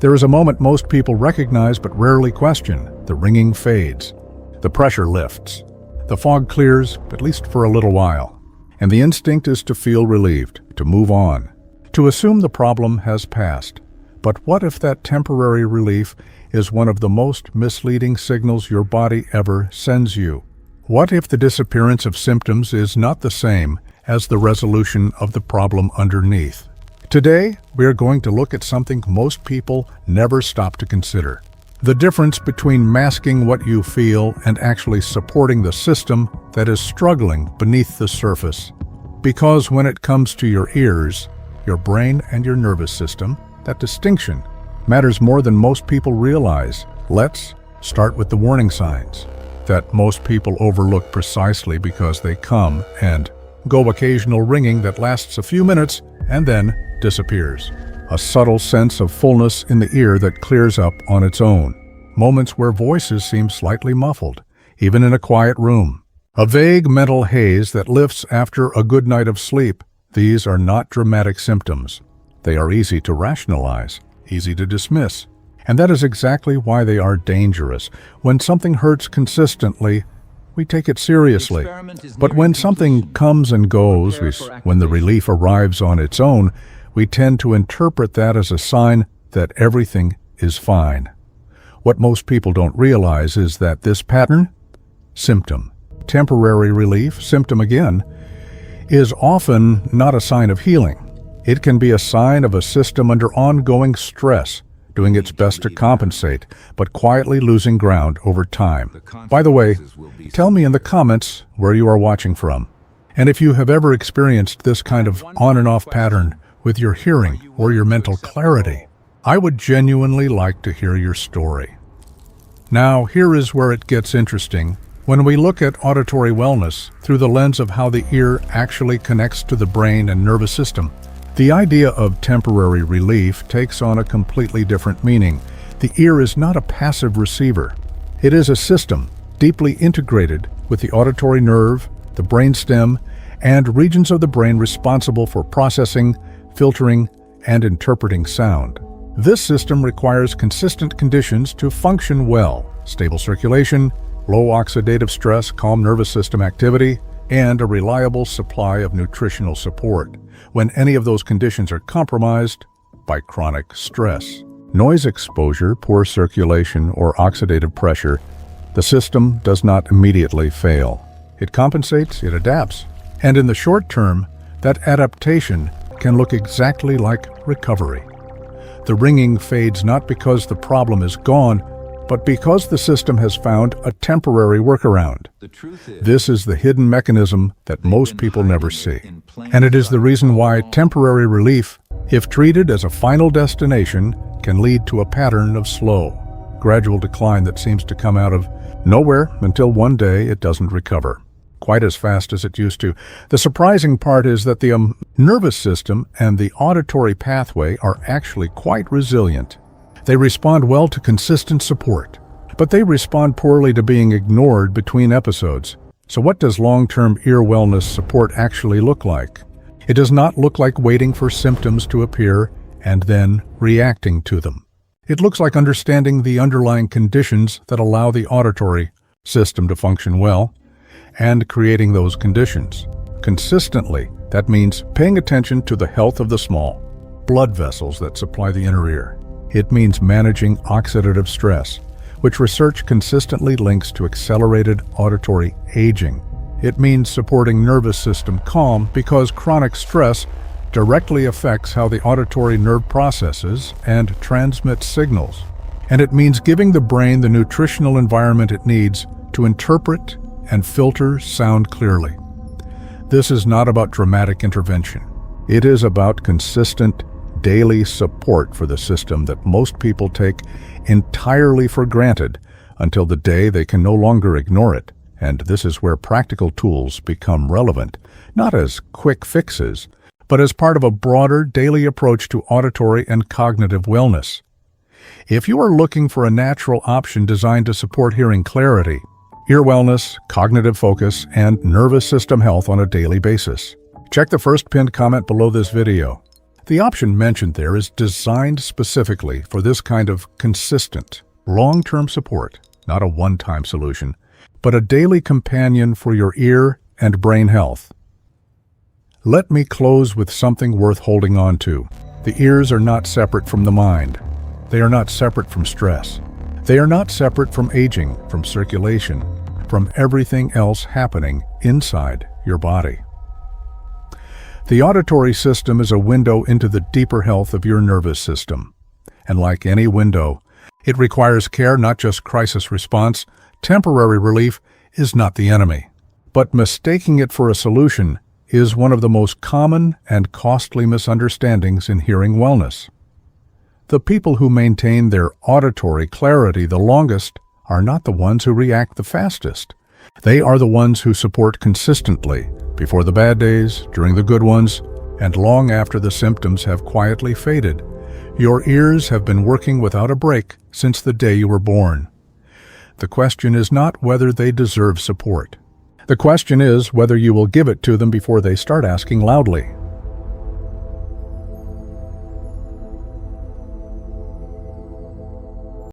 There is a moment most people recognize but rarely question. The ringing fades. The pressure lifts. The fog clears, at least for a little while. And the instinct is to feel relieved, to move on, to assume the problem has passed. But what if that temporary relief is one of the most misleading signals your body ever sends you? What if the disappearance of symptoms is not the same as the resolution of the problem underneath? Today, we are going to look at something most people never stop to consider. The difference between masking what you feel and actually supporting the system that is struggling beneath the surface. Because when it comes to your ears, your brain and your nervous system, that distinction matters more than most people realize. Let's start with the warning signs that most people overlook precisely because they come and go. Occasional ringing that lasts a few minutes and then disappears. A subtle sense of fullness in the ear that clears up on its own. Moments where voices seem slightly muffled, even in a quiet room. A vague mental haze that lifts after a good night of sleep. These are not dramatic symptoms. They are easy to rationalize, easy to dismiss. And that is exactly why they are dangerous. When something hurts consistently, we take it seriously. But when something comes and goes, when the relief arrives on its own, we tend to interpret that as a sign that everything is fine. What most people don't realize is that this pattern, symptom, temporary relief, symptom again, is often not a sign of healing. It can be a sign of a system under ongoing stress, doing its best to compensate, but quietly losing ground over time. By the way, tell me in the comments where you are watching from, and if you have ever experienced this kind of on and off pattern with your hearing or your mental clarity. I would genuinely like to hear your story. Now, here is where it gets interesting. When we look at auditory wellness through the lens of how the ear actually connects to the brain and nervous system, the idea of temporary relief takes on a completely different meaning. The ear is not a passive receiver. It is a system deeply integrated with the auditory nerve, the brainstem, and regions of the brain responsible for processing, filtering, and interpreting sound. This system requires consistent conditions to function well: stable circulation, low oxidative stress, calm nervous system activity, and a reliable supply of nutritional support. When any of those conditions are compromised by chronic stress, noise exposure, poor circulation, or oxidative pressure, the system does not immediately fail. It compensates, it adapts, and in the short term, that adaptation can look exactly like recovery. The ringing fades not because the problem is gone, but because the system has found a temporary workaround. This is the hidden mechanism that most people never see. And it is the reason why temporary relief, if treated as a final destination, can lead to a pattern of slow, gradual decline that seems to come out of nowhere until one day it doesn't recover quite as fast as it used to. The surprising part is that the nervous system and the auditory pathway are actually quite resilient. They respond well to consistent support, but they respond poorly to being ignored between episodes. So what does long-term ear wellness support actually look like? It does not look like waiting for symptoms to appear and then reacting to them. It looks like understanding the underlying conditions that allow the auditory system to function well, and creating those conditions consistently. That means paying attention to the health of the small blood vessels that supply the inner ear. It means managing oxidative stress, which research consistently links to accelerated auditory aging. It means supporting nervous system calm because chronic stress directly affects how the auditory nerve processes and transmits signals. And it means giving the brain the nutritional environment it needs to interpret and filter sound clearly. This is not about dramatic intervention. It is about consistent daily support for the system that most people take entirely for granted until the day they can no longer ignore it. And this is where practical tools become relevant, not as quick fixes, but as part of a broader daily approach to auditory and cognitive wellness. If you are looking for a natural option designed to support hearing clarity, ear wellness, cognitive focus, and nervous system health on a daily basis, check the first pinned comment below this video. The option mentioned there is designed specifically for this kind of consistent, long-term support, not a one-time solution, but a daily companion for your ear and brain health. Let me close with something worth holding on to. The ears are not separate from the mind. They are not separate from stress. They are not separate from aging, from circulation, from everything else happening inside your body. The auditory system is a window into the deeper health of your nervous system. And like any window, it requires care, not just crisis response. Temporary relief is not the enemy. But mistaking it for a solution is one of the most common and costly misunderstandings in hearing wellness. The people who maintain their auditory clarity the longest are not the ones who react the fastest. They are the ones who support consistently, before the bad days, during the good ones, and long after the symptoms have quietly faded. Your ears have been working without a break since the day you were born. The question is not whether they deserve support. The question is whether you will give it to them before they start asking loudly.